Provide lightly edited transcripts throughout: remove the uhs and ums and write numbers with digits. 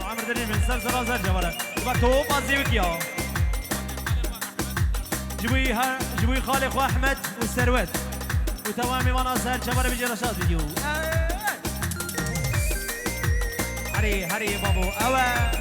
عمر دليل من سلسلة زر جبرة وبكتو بازي وكيا جبوي خالق واحمد والثروت وتوامي وانا سهل جبرة بيجي رشاد فيديو هري هري بابو أوه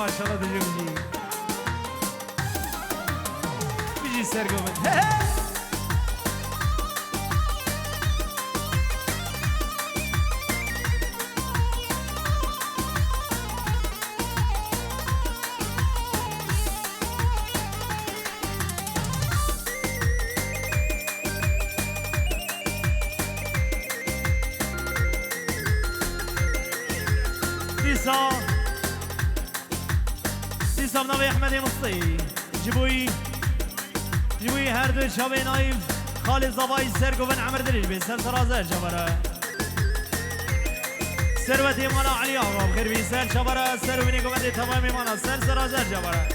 ما شاء الله دجوجي بيجي سرقو من سام نبي أحمد مصطفى جبوي هردو شابي نايف خالد زباي سرقو بن عمر دليل بن سلسلة زر جبرة ثروتي مالا علي آقا بخير بي سل جبرة سرو بني قمدي تمامي مالا سلسلة زر جبرة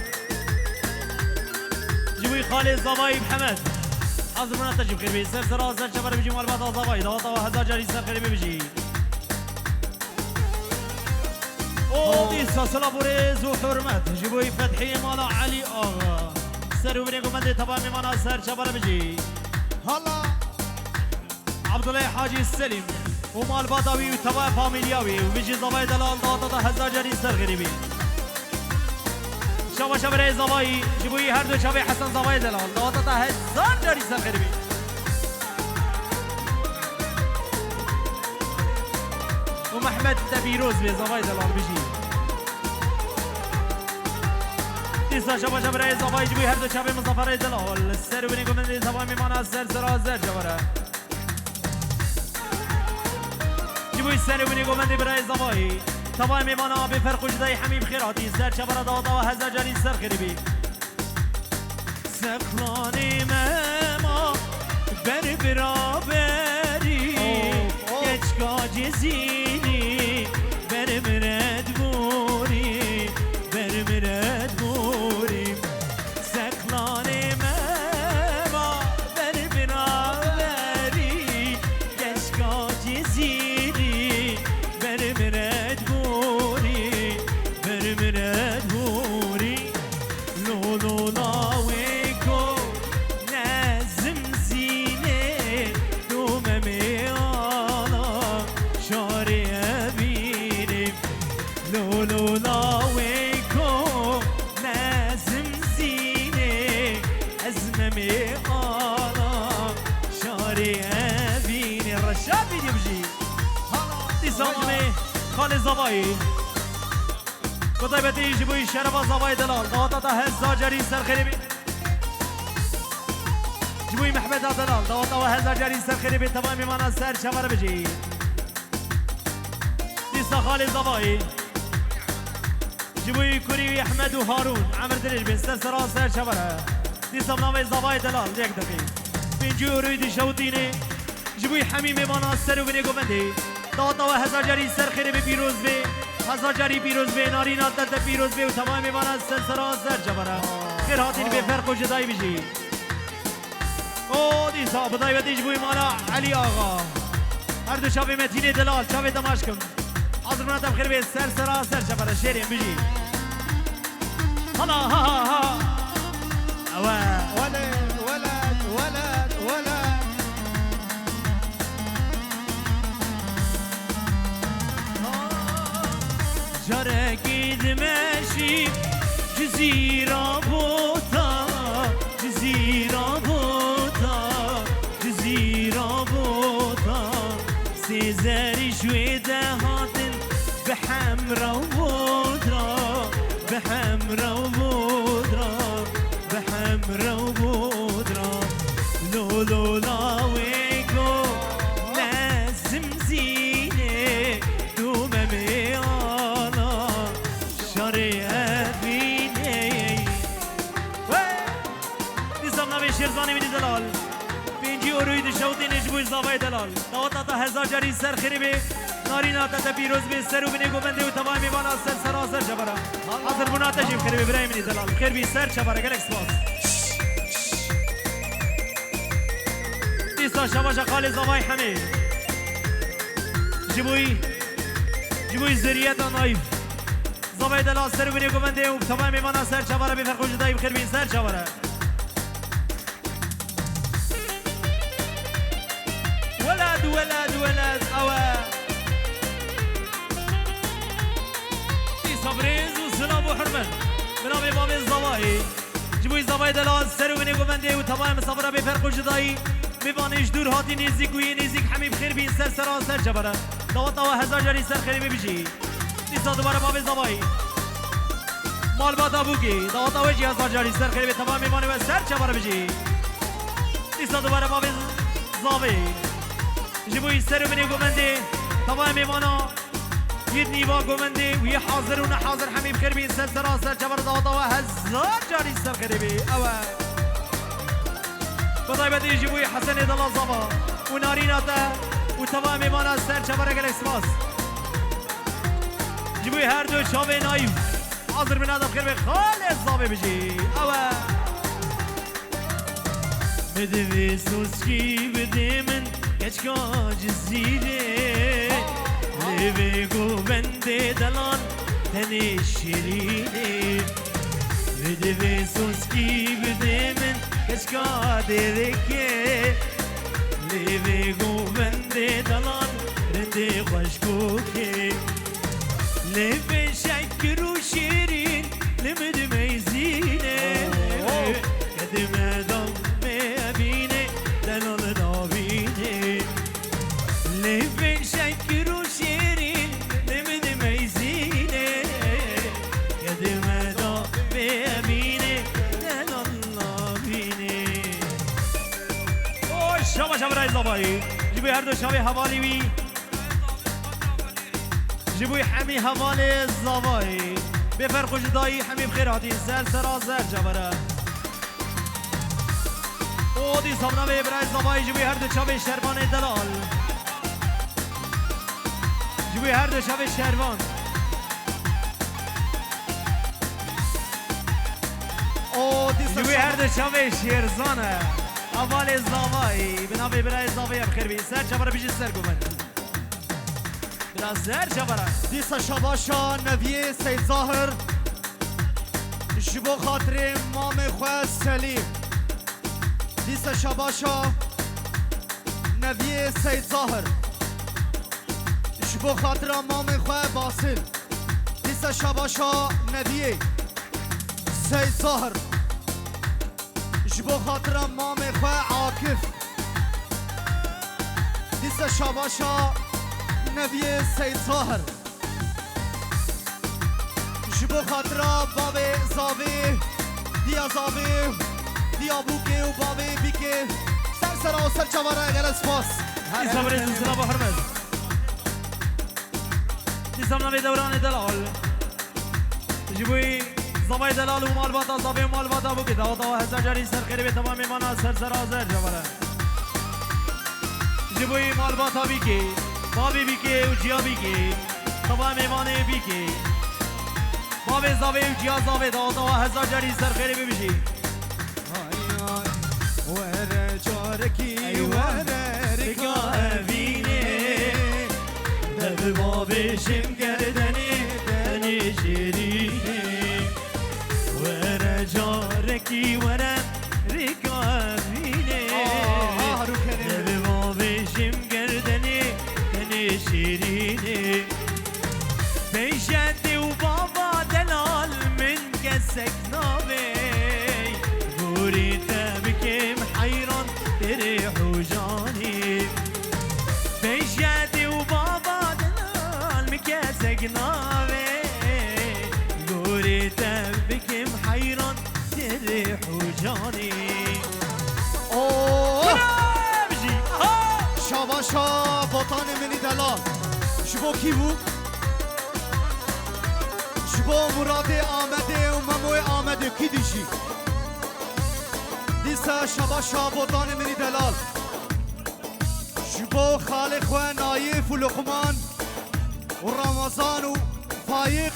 جبوي خالد زباي محمد حاضر منا تجيب خير بي سلسلة زر جبرة بيجي مال بعض زباي دواتا وهزار جاري سر خير بيجي سلسلة بوريز وحرمت جيبوي فتحي مالا علي آغا سر وبنيكم مندي تبامي مانا سر شبرا بجي هلا عبد الله حاجي السليم ومال باداوي وتبا فاميلياوي وبيجي زباي دلال داتا هزار جاري سر غريبي شبا شبري زباي جيبوي هردو شبي حسن زباي دلال داتا هزار جاري سر غريبي ومحمد تبيروز بزباي دلال بيجي تیسا شبا شبرای زبای جوی هر دو چابه مزافره دلال سر بینی گمندی زبای میمانا سر سرازر جبره جوی سر بینی گمندی برای زبای تبای میمانا به فرق جدای حمیم خیراتی سر چبره دادا و هزار جاری سر خریبی سخلانی مما بر برابری کچکا جزینی بر مرد بوری بر مرد بوری سخلانی مما بر برابری کچکا جزینی بر مرد بوری بر مرد بوری لولو لاوی کو نزم زینه دوممی آلا شاری بینیم لولو لاوی کو نزم زینه ازممی آلا شاری بینیم رشاد بینیم جی دی ساجمه خال زبایی قطعبتی جبوی شرف زبای دلال دواتا تا هزار جاری سر خریبی جبوی محمد دلال دواتا و هزار جاری سر خریبی تمامی مانا سر شمر بجی دیسا خالد زبایی جبوی کوری احمد و هارون عمر دلیل بین سر سرا سر شمره دیسا بنامه زبای دلال یک دقیق بینجو روی دی شوطینه جبوی حمیم مانا سر و بینی گومنده دواتا و هزار جاری سر خریبی پیروز بی هزار جاری پیروز به نارین عدت پیروز به و تمام من از سلسله زر جبره خیر هاتین به فرق و جدایی بجی او دیسا بدای بدیش بوی مالا علی آقا هر دو شابه متینه دلال شابه دمشقم حاضر مناتم خیر به سر سرا سر شبره شیرین بجی هلا ها ها ها ولد ولد ولد ولد جرقي دمشي جزيرة بوتا جزيرة بوتا جزيرة بوتا سيزاري جويدة هاتن بحمرا وبودرا بحمرا وبودرا بحمرا وبودرا لو لو لا ويكو لازم زينة دوممي أنا شريعة فيني نظامنا به شیرزانی میدی دلال پینجی اروی دشوتی نجبوی زاوی دلال دواتا تا هزار جاری سر خیری بی نارینا تا پیروز بی سر و بینی گوبنده و تمام میوانا سر سراسر شبرا حاضر بنا تجیب خیری بی برای میدی دلال خیر بی سر شبرا گلک سپاس دیستا شباشا خالی زاوی همه جبوی زریعتا نایف زاوی دلال سر و بینی گوبنده و تمام میوانا سر شبرا بی فرخوش دایب خیر بی سر شبرا ولد أوا في صبريز وسلام وحرمت بنامي بامي الزواي جبوي زواي دلال سرو بني قمندي وتمام صبرا بفرق وجداي بيبانيش دور هاتي نزيك وي نزيك حميب خير بين سر سرا سر جبرا دوات أوا هزار جاري سر خير بيجي نسا دوباره بامي زواي مال بات أبوكي دوات أوا جي هزار جاري سر خير بتمام بيباني وسر جبرا بيجي نسا دوباره بامي زواي جبوی سر منی گومنده تمام میوانا ید نیوا گومنده وی حاضر و نحاضر حمیم کربین سر سراسر جبر داوتا و هزار جاری سر خریبی اوه بدای بدی جبوی حسن دلال زبا و ناریناتا و تمام میوانا سر جبر اگر اسماس جبوی هر دو شاوه نایف حاضر من آدم خریبی خالص زابه بجی اوه بدوی سوسکی بده من كشكا جزيرة لبيقو بندي دلان تاني شيريني بدي سوسكي بدي من كشكا ديريكي لبيقو بندي دلان رندي خشكوكي لبي شكرو شيرين لمد ميزيني قدم دم ميابيني دلال دابيني لبي شكرو شيرين لمد ميزيني قدم دم ميابيني دلال دابيني اوه شابا شابا رايز داباي جيبوي هردو شابي حوالي بي جيبوي حمي حوالي الزباي بفرق جداي حمي بخيراتي سر سرازر جبره او دی سامنا به برای زبای جوی هر دو چاوی شربان دلال جوی هر دو چاوی شربان او دی جوی هر دو چاوی شیرزانه اول زبای بنا به برای زبای بخیر بی سر چبره بیش سر گومن بنا سر چبره دیسا شباشا نویه سید ظاهر جبو خاطر مام خواه سلیم دیسا شباشا نویه سید ظاهر جبو خاطر مام خواه باسل دیسا شباشا نویه سید ظاهر جبو خاطر مام خواه عاکف دیسا شباشا نویه سید ظاهر جبو خاطر باب زاوی دیا زاوی دیا بوکه و باب بیکه سر سرا و سر چواره اگر اسپاس ایسا بریز سلام و حرمت ایسا منوی دوران دلال جبوی زبای دلال و مال باتا زبای و مال باتا بوکه داوتا و هزار جاری سر خیری به تمام مانا سر سر آزر جواره جبوی مال باتا بیکه بابی بیکه و جیا بیکه تمام مانه بیکه باب زاوی و جیا زاوی داوتا و هزار جاری سر خیری ببیشی وره جارکی ورک آوینه دل بابشم گردنی دنی شیرینه ور جارکی ورم رکابینه دل بابشم گردنی دنی شیرینه بیشتی و بابا دلال من کسک نابی گوری تبکم حیران دریح و جانی بیشتی و بابا دلال من کسک نابی گوری تبکم حیران دریح و جانی اوه شاباشا بطان منی دلال شبو کی بود؟ شبو مراد آمده و مموی آمده کی دیشی؟ دیسا شاباشا بطان منی دلال شبو خالق و نایف و لقمان و رمضان و فایق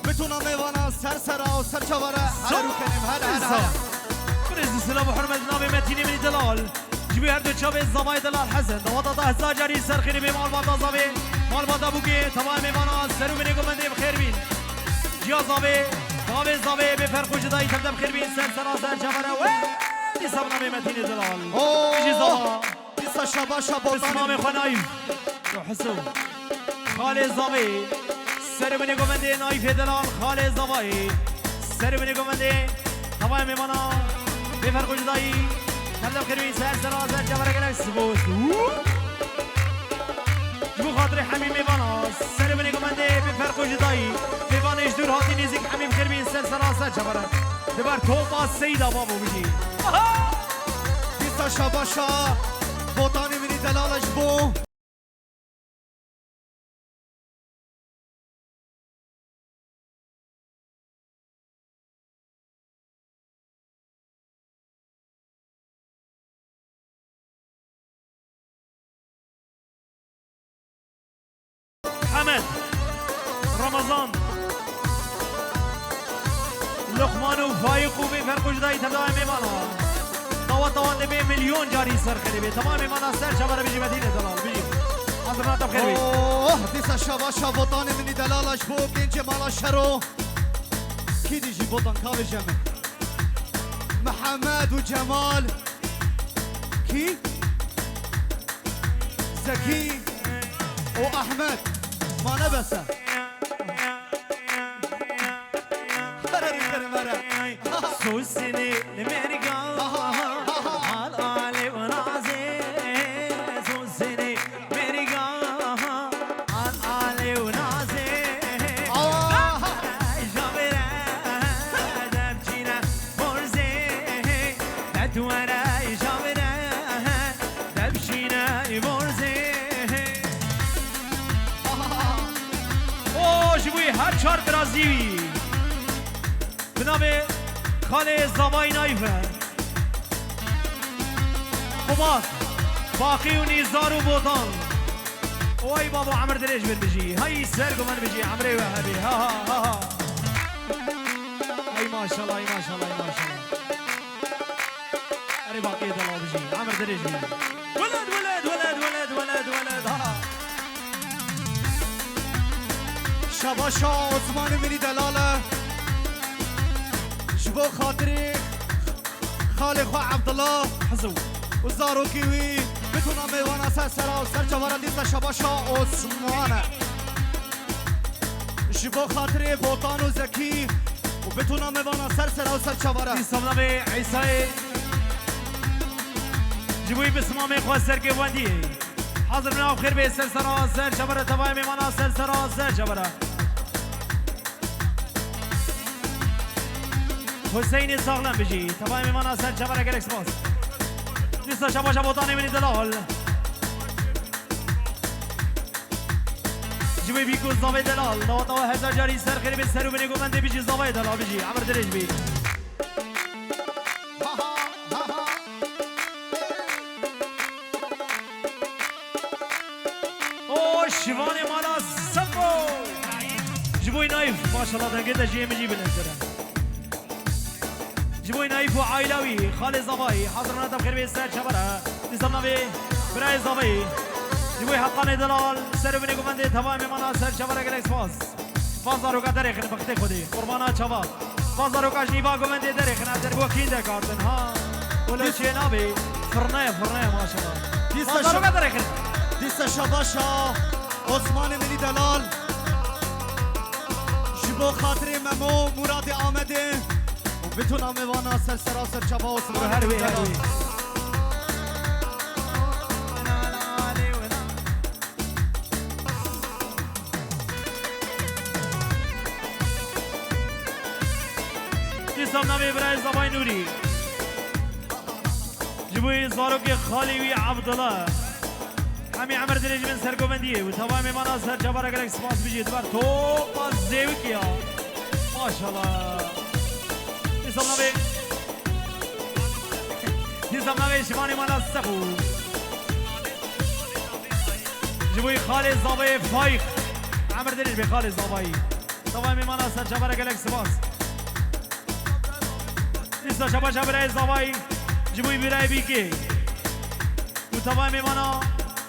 بتونم میوانا سر سرا و سر چواره هر رو کنیم هر برز سلام و حرمت نام متینی منی دلال جبی هر دو چاوه زبای دلال حسن دوات ده هزار جاری سرخیری به مال بادا زبه مال بادا بوگه تمام میوانا سرو منی گمنده بخیر بین جیا زبه زبه به فرخوش دایی تبده بخیر بین سر سر چواره و دیسا نام متینی دلال جی زبا دیسا شاباشا بطان اسمام خنایم رو حسو خال زبه سر منی گمنده نایف دلال خال زبای سر منی گمنده تمام میوانا به فرخوش دایی تبدأ بخير سهل سراسر جبر قلق سبوس جبو خاطر حميم ميوانا سر مني قمنده بفرق وجدائي ميوانا يجدور هاتي نيزيك حميم خير بين سهل سراسر جبر دبر توبا السيدة بابو بجي دیسا شاباشا بطانی منی دلالش بو حمد رمضان لقمان وفايق وبفرق وجدائي تبدأ ميوانا طوان لبي مليون جاري سر خريبي تمام ميوانا سر شبر بيجي مدينة دلال بيجي حضرنا تب خير بي اوه دیسا شاباشا بطانی منی دلالش بو گنج مالا شرو کی دیجی بطان کاوی جمع محمد و جمال کی زکی و احمد ما نبسه سوسني المرقا على ونازي سوسني مرقا على ونازي جابرا دبجينا برزي تدورا جابرا دبجينا برزي او جوي هر چهار برازیلی بنابه خاله زبای نایفه خماس باقی و نیزار و بوطان وای بابا عمر دریج بجی هاي سرقو من بجي عمري وهبي ها اي ما شاء الله اي ما شاء الله اي ما شاء الله اري باقي دلا بجي عمر دریج بجي ولد ولد ولد ولد ولد ولد ها شاباشا عثمان منی دلاله شبو خاطری خالق و عبدالله حزو و زارو کیوی بتونم میوانا سر سرا و سر جوارا دیسا شباشا عثمانه شبو خاطری بوتان و زکی و بتونم میوانا سر سرا و سر جوارا دیسا بنابه عیسای جبوی بسمام خواه سرگی واندیه حاضر بناو خیر به سر سرا سر جبره تبای میمانا سر سرا سر جبره حسین ساغلم بجی تبای میمانا سر جبره گلکس باز دیسا شبا شبوتانی منی دلال جبوی بیکو زاوی دلال نواتا و هزار جاری سر خیر به سر و بنی گومنده بجی زاوی دلال بجی عمر درج بی شیوان مالا سفو جبوی نایف ماشاءالله دنگه دا جیه مجی بلنزره جبوی نایف و عائلوی خالد زبایی حاضرنا بخیر به سر چبره نظام نبی برای زبایی جبوی حقان دلال سر بنی گومنده تمام منا سر چبره گلکس فاز فازارو کا درخن بخت خودی قربانا چوا فازارو کا جنیبا گومنده درخن در بو کینده کارتن ها ولا چی نبی فرنه ماشاءالله فازارو کا درخن دیسا شباشا عثمان ملی دلال جبو خاطر ممو مراد آمده و بتونم میوانا سر سراسر چبا عثمان ملی دلال دیسام نبی برای زبای نوری جبوی زاروک خالیوی عبدالله همی عمر درج من سرگوبندیه و تمام مانا سر جبارا گلک سپاس بجید بر تو باز زیوی کیا ماشاءالله دیسام نبی شمانی مانا سخو جبوی خالد زابای فایق عمر درج به خالد زابایی تمام مانا سر جبارا گلک سپاس دیسا شبا برای زابایی جبوی برای بیکی و تمام مانا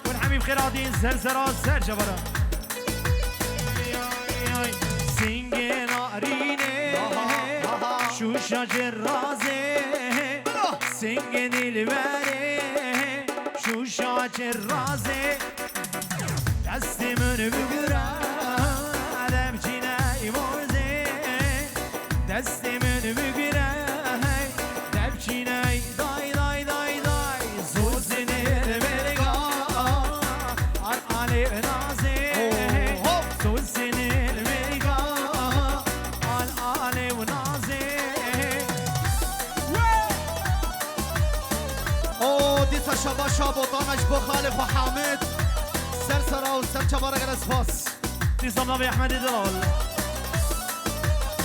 والحميم خيراتين سرسرا سر جبرا سنگ نارینه شوشا جرازه سنگ دلبره شوشا جرازه دست من بگرم علم چینه ایوازه دست من بگرم دب چینه دای دای دای دای زوزنه برگا علي نازي سوسن الميقا علي ونازي او دیسا شباشا بوطانش بخالف و حامد سر سرا و سر چبارا گل اسفاس نظام نبي احمد دلال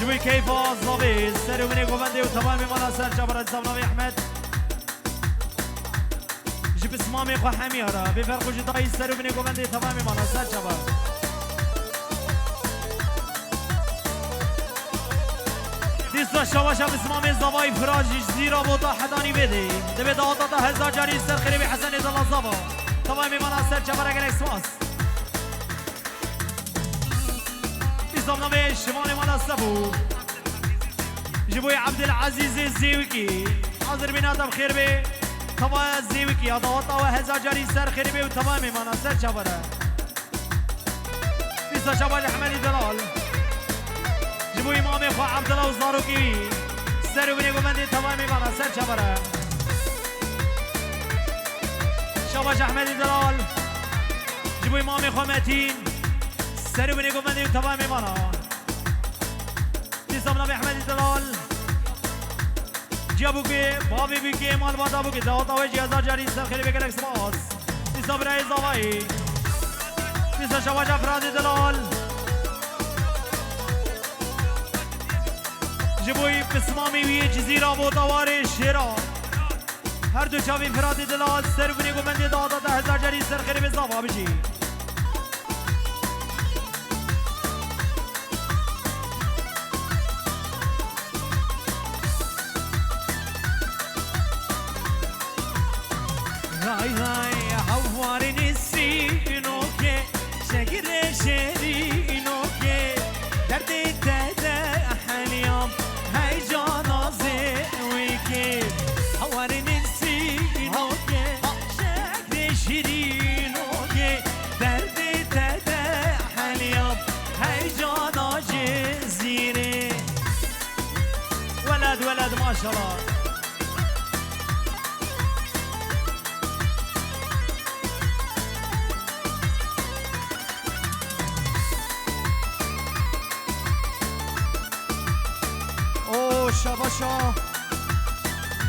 جوي كيف الظبي سر من قومندي وتمام مالا سر جبر نظام نبي احمد جيب اسمامي خو حميرة بفرق جداي سر من قومندي تمام مالا سر جبر دیسا شواشا بسمامي زباي فراجي زيرا بوطا حداني بدي دبي داوطا هزار جاري سر خريبي حسن دلال زبا تمام مالا سر جبر اگر اسواس نظام نبي شمالي مالا سبو جبوي عبد العزيز الزيوكي حاضر بيناتها بخير بي طبعا الزيوكي هضوطا وهزا جاري سر خير بي وتمامي مانا سر شبرا لسه شبال حمالي دلال جبوي امامي خو عبد الله وزاروكي سر بني قمندي تمامي مانا سر شبرا شباش احمدي دلال جبوي امامي خو متين سر بني قمندي تمامي مانا نظام نبي احمد دلال جابو كي بابي بيكي مال بادا بو كي داوطا وجي هزار جاري سر خير بكلك سماس نظام راي زواي نظام شواجه فراد دلال جبوي بسمامي ويه جزيرة بو طواري شيرا هر دو چاوي فراد دلال سر بني قمندي داوطا هزار جاري سر خير بزاوا بجي هاي هاي حوار نسينو كي شجر شرينو كي دردي تدا حاليام هاي جنازة ويكي حوار نسينو كي شجر شرينو كي دردي تدا حاليام هاي جنازة زيري ولد ما شاء الله شباشا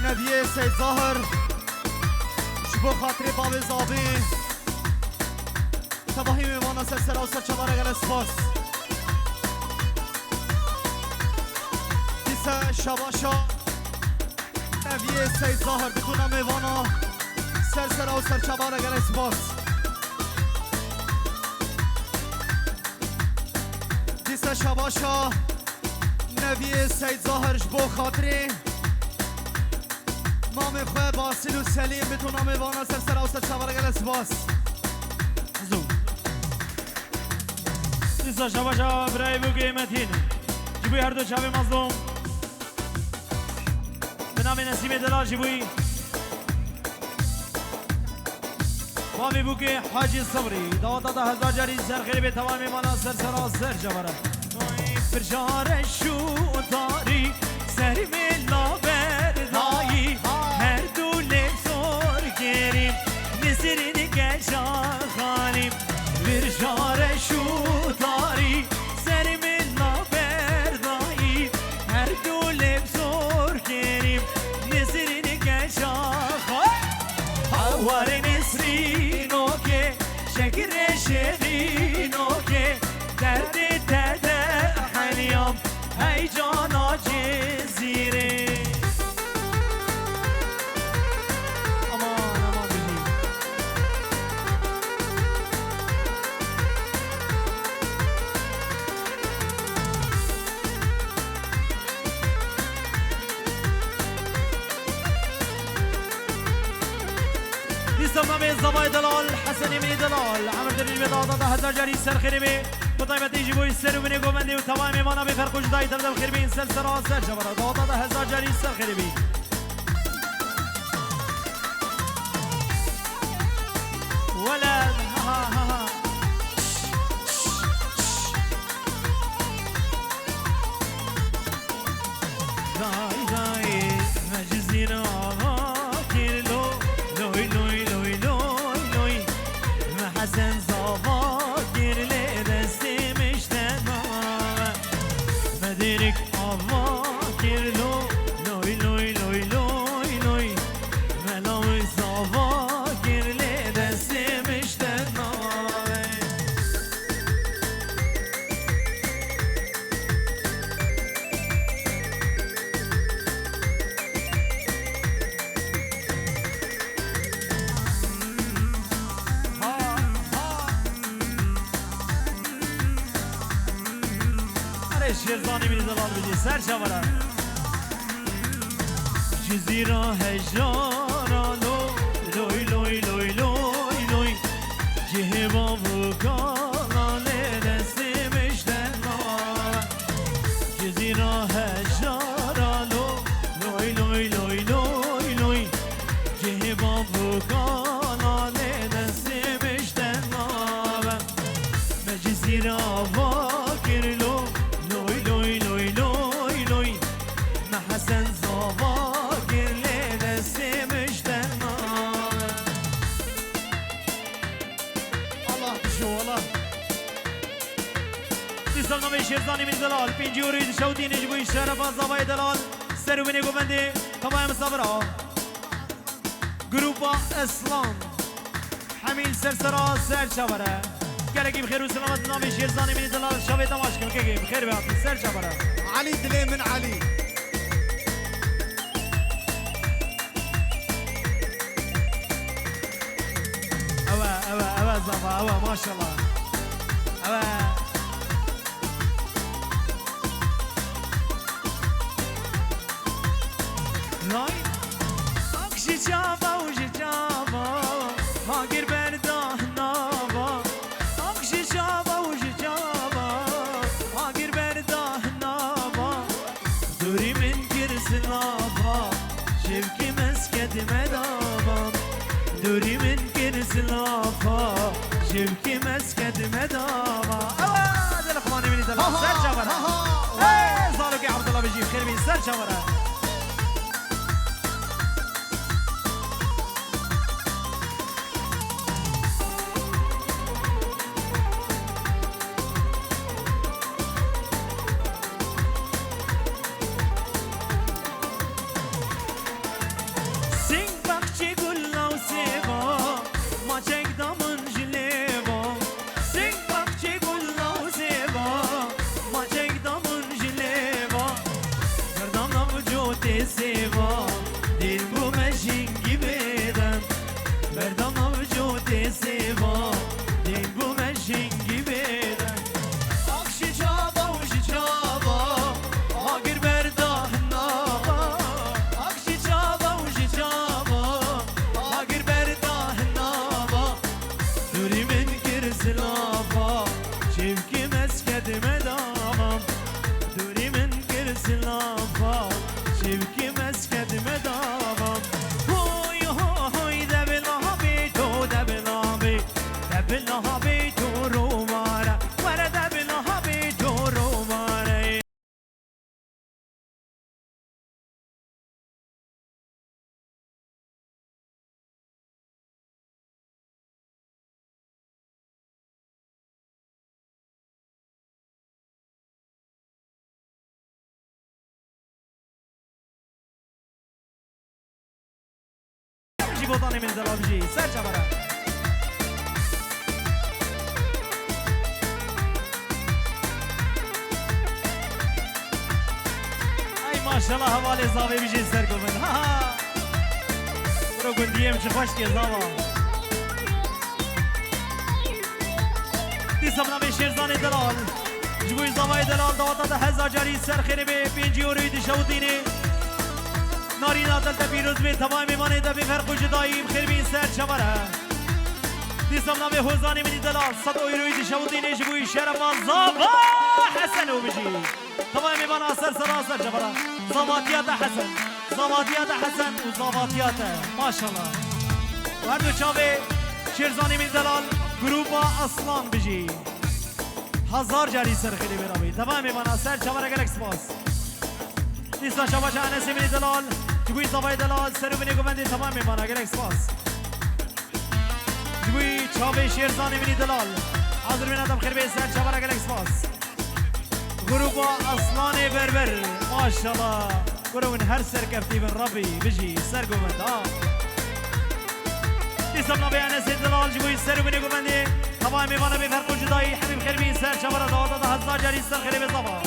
نبیه سید ظاهر شبو خاطر باب زابی تباهی میمانا سر سر و سر چباره گل اسپاس دیسه شباشا نبیه سید ظاهر بتونم میوانا سر سر و سر چباره گل اسپاس دیسه شباشا نبی سید ظاهرش بو خاطری مامي خواه باسل و سلیم بتون نام وانا سر او سر چواره گل سپاس زو نیسا شبا شبا برای بو قیمتین جبوی هر دو چاوی مظلوم به نام نسیم دلال جبوی مامی بو که حاجی صبری دادا دا هزار جاری سر خیلی به تمام مانا سر سرا سر جباره فرجار شو داری سر ملا بردایی هر دوله زور گریم نزرین گجا خانیم فرجار شو داری سر ملا بردایی هر دوله زور گریم نزرین گجا خانیم هوار نسرینو که شکر شیرینو که درد حنیم ای جانا جزیره امان امان بجی نیستم نمی زبای دلال حسنی منی دلال عمر دلیل به دادا هزار جاری سر خیلی به بطيبة يجي بوي السر ومن يقوم عندي وتمام ما نبي فرق جداي تبدا الخير بين سلسلة وسر جبرة ضوطة هزار جاري السر خير بين ولد ها ها ها داي داي مجزينا كير لوي لوي لوي لوي لوي ما حسن زابا كير لي مديرك أما كيرلو لوي لوي لوي لوي لوي ملاوي صافا كيرلي دستي مشتنا شیرزانی میری دلال بجی سر شوارا جزیره هجارا لوی لوی لوی لوی لوی جه بابو کاناله دستی مشتنا جزیره هجارا لوی لوی لوی لوی لوی جه بابو کاناله دستی مشتنا مجزیره واکر حسن زواجر لنسي مجتمع الله تشو الله تسلم نامي شيرزاني من دلال بينجي وريد شودي نجبو الشرف الزواي دلال سرو مني قومندي طبعا مصابرة جروبا اسلام حميل سرسرا سر شبره گلگی بخیر و سلامت نامی شیرزانی من دلال شبه تماش کن که بخیر بیاتی سر شبره علي دلي من علي زفا أوا ما شاء الله أوا لاي أكشي جابا وجي جابا هاجر برده نابا أكشي جابا وجي جابا هاجر برده نابا دوري من كرس نابا شبكي مسكت مدابا دوري من كرس نابا جبكي مسكت مدابا أوا دل أخواني مني دل سر جبرة إيه صاروا كي عبد الله بيجيب خير من سر جبرة سين بخشي كله وسيبا ما چك دامن جليبا سين بخشي كله وسيبا ما چك دامن جليبا گردام نم جو بوطانی من دلال بجی سر چبره ای ماشالله حوالی زاوی بجی سر گل من ها برو گندیم چه خوش که زاوا دیسم نمی شیرزان دلال جبوی زاوی دلال دواتا ده هزار جاری سر خیلی به 5 یوروی دشودینه نارینا دلتا پیروز به تمام میمانه ده به فرق و جدایی خیلی بین سر چمره دیسم نمی حوزانی منی دلال 100 یوروی دشودینه جبوی شرف زاوا حسن و بجی تمام میمان اثر سراسر چمره زاواتیات حسن زاواتیات حسن و زاواتیات ماشالله و هر دو چاوه شیرزانی من دلال گروپا اصلان بجی 1000 جاری سر خیلی برامی تمام میمان اثر چمره گلکس باس دیسان شباش انسی منی دلال جبوی زاوای دلال سرو منی گوندی تمام میمان گلکس باس جبوی چاوه شیرزانی منی دلال حاضر من ادم خیر به سر چمره گلکس باس گروپا اصلان بربر ماشالله گروهن هر سر کفتی بن ربی بجی سر گومند دیسم نبی انسی دلال جبوی سرو منی گوندی تمام میمان به فرق و جدایی حبیب خیر به سر چمره دواتا ده 1000 جاری سر خیلی به زاوا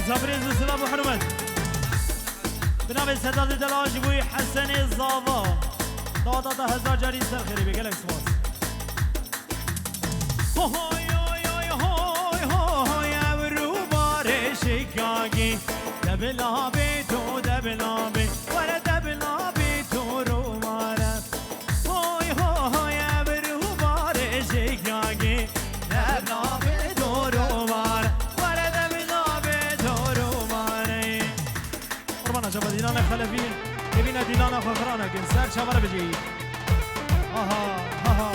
زبريز السلام وحرمت بنابه سداد دلال جبوی حسن الزاوا دادا ده 1000 جاری سر خیلی بگل اکسواس هوی هوی هوی هوی ابرو باره شکاگی دبلا بی تو دبلا بی وره دبلا بی تو رو ماره هوی هوی ابرو باره شکاگی دبلا بی تو رو ماره شبا دیلان خلفی ببینه دیلان فخرانه که سر چمره بجی آها آها